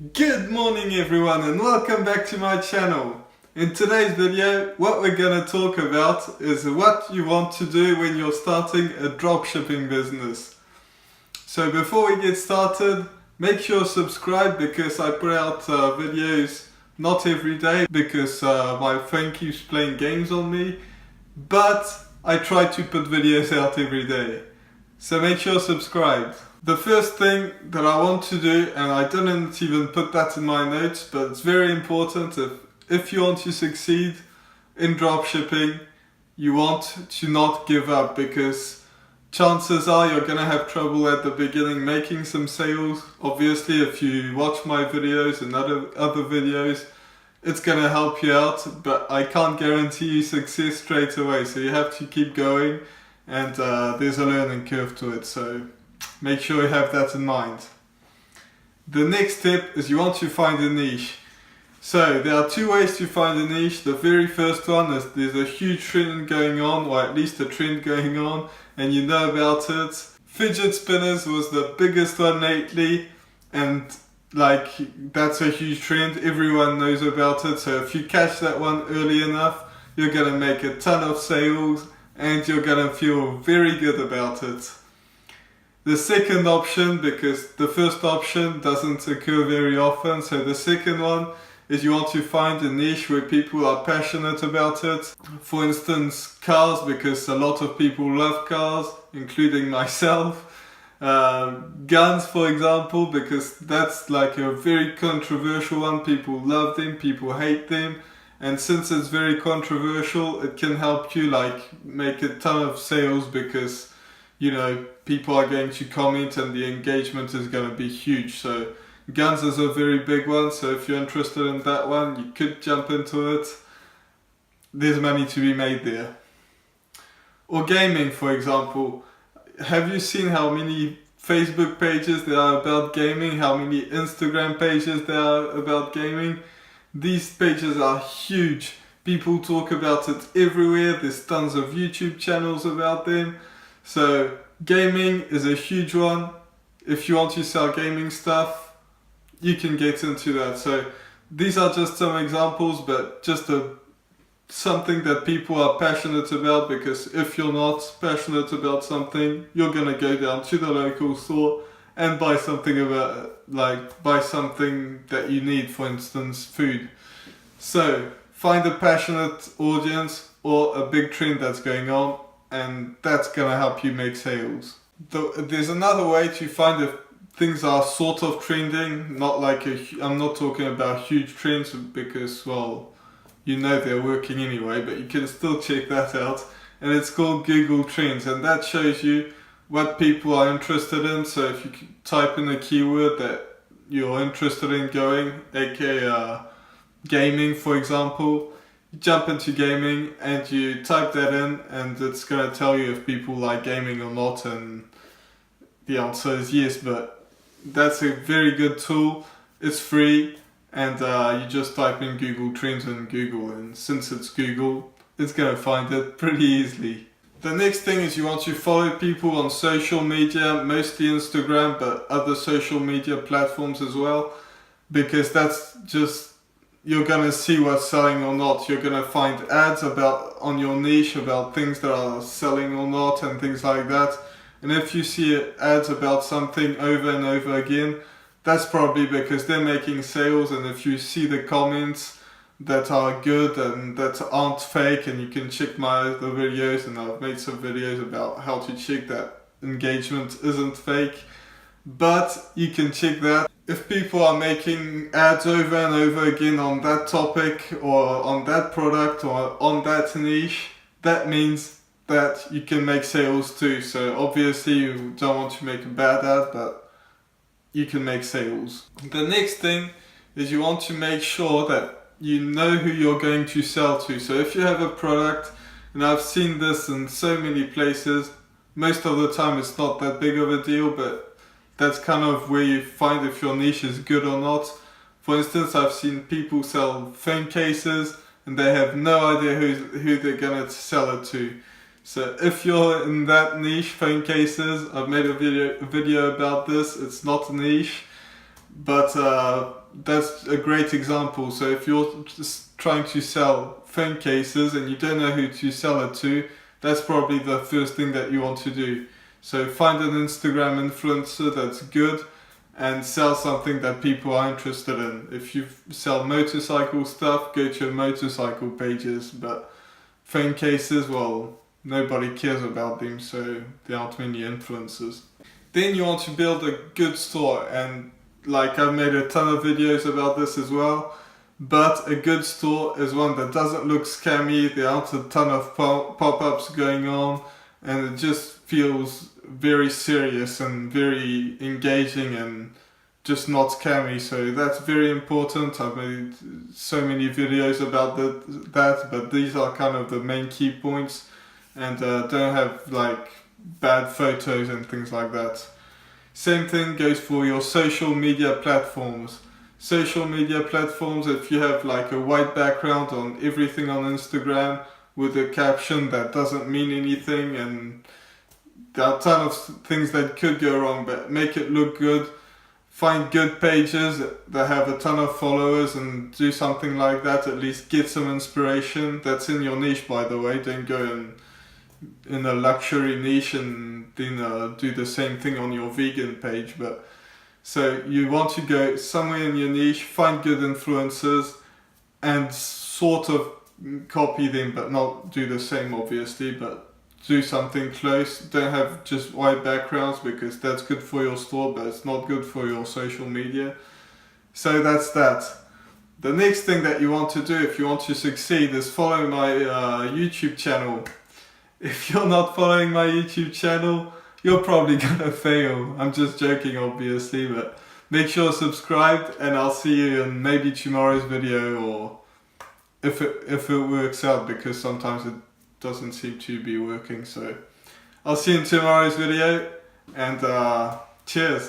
Good morning everyone and welcome back to my channel. In today's video, what we're going to talk about is what you want to do when you're starting a dropshipping business. So before we get started, make sure to subscribe because I put out videos not every day because my phone keeps playing games on me, but I try to put videos out every day. So make sure to subscribe. The first thing that I want to do, and I didn't even put that in my notes, but it's very important, if you want to succeed in dropshipping, you want to not give up, because chances are you're going to have trouble at the beginning making some sales. Obviously, if you watch my videos and other videos, it's going to help you out, but I can't guarantee you success straight away, so you have to keep going, and there's a learning curve to it, so make sure you have that in mind. The next tip is you want to find a niche. So there are two ways to find a niche. The very first one is there's a huge trend going on, or at least a trend going on, and you know about it. Fidget spinners was the biggest one lately, and that's a huge trend. Everyone knows about it, so if you catch that one early enough, you're gonna make a ton of sales and you're gonna feel very good about it. The second option, because the first option doesn't occur very often, so the second one is you want to find a niche where people are passionate about it. For instance, cars, because a lot of people love cars, including myself. Guns, for example, because that's like a very controversial one. People love them, people hate them, and since it's very controversial, it can help you make a ton of sales because people are going to comment and the engagement is going to be huge. So guns is a very big one, so if you're interested in that one, you could jump into it. There's money to be made there. Or gaming, for example. Have you seen how many Facebook pages there are about gaming? How many Instagram pages there are about gaming? These pages are huge. People talk about it everywhere. There's tons of YouTube channels about them. So gaming is a huge one. If you want to sell gaming stuff, you can get into that. So these are just some examples, but just something that people are passionate about, because if you're not passionate about something, you're gonna go down to the local store and buy something that you need, for instance, food. So find a passionate audience or a big trend that's going on, and that's gonna help you make sales. There's another way to find if things are sort of trending, I'm not talking about huge trends because, they're working anyway, but you can still check that out, and it's called Google Trends, and that shows you what people are interested in. So if you type in a keyword that you're interested in going, aka gaming, for example, you jump into gaming and you type that in, and it's going to tell you if people like gaming or not, and the answer is yes. But that's a very good tool. It's free, and you just type in Google Trends in Google, and since it's Google, it's going to find it pretty easily. The next thing is you want to follow people on social media, mostly Instagram, but other social media platforms as well, because that's just, you're going to see what's selling or not. You're going to find ads on your niche about things that are selling or not and things like that. And if you see ads about something over and over again, that's probably because they're making sales. And if you see the comments that are good and that aren't fake, and you can check my other videos, and I've made some videos about how to check that engagement isn't fake, but you can check that. If people are making ads over and over again on that topic or on that product or on that niche, that means that you can make sales too. So obviously you don't want to make a bad ad, but you can make sales. The next thing is you want to make sure that you know who you're going to sell to. So if you have a product, and I've seen this in so many places, most of the time it's not that big of a deal, but that's kind of where you find if your niche is good or not. For instance, I've seen people sell phone cases and they have no idea who they're going to sell it to. So if you're in that niche, phone cases, I've made a video about this. It's not a niche, But that's a great example. So if you're just trying to sell phone cases and you don't know who to sell it to, that's probably the first thing that you want to do. So find an Instagram influencer that's good and sell something that people are interested in. If you sell motorcycle stuff, go to your motorcycle pages, but phone cases, well, nobody cares about them, so there aren't many influencers. Then you want to build a good store, and like I've made a ton of videos about this as well, but a good store is one that doesn't look scammy, there aren't a ton of pop-ups going on, and it just feels very serious and very engaging and just not scammy. So that's very important. I've made so many videos about that, but these are kind of the main key points, and don't have like bad photos and things like that. Same thing goes for your social media platforms. Social media platforms, if you have like a white background on everything on Instagram with a caption that doesn't mean anything, and there are a ton of things that could go wrong, but make it look good. Find good pages that have a ton of followers and do something like that, at least get some inspiration. That's in your niche, by the way. Don't go in a luxury niche and then do the same thing on your vegan page. But so you want to go somewhere in your niche, find good influencers and sort of copy them, but not do the same obviously, but do something close. Don't have just white backgrounds, because that's good for your store but it's not good for your social media. So that's that. The next thing that you want to do if you want to succeed is follow my YouTube channel. If you're not following my YouTube channel, you're probably gonna fail. I'm just joking obviously, but make sure you're subscribed, and I'll see you in maybe tomorrow's video, or if it works out, because sometimes it doesn't seem to be working. So I'll see you in tomorrow's video, and cheers.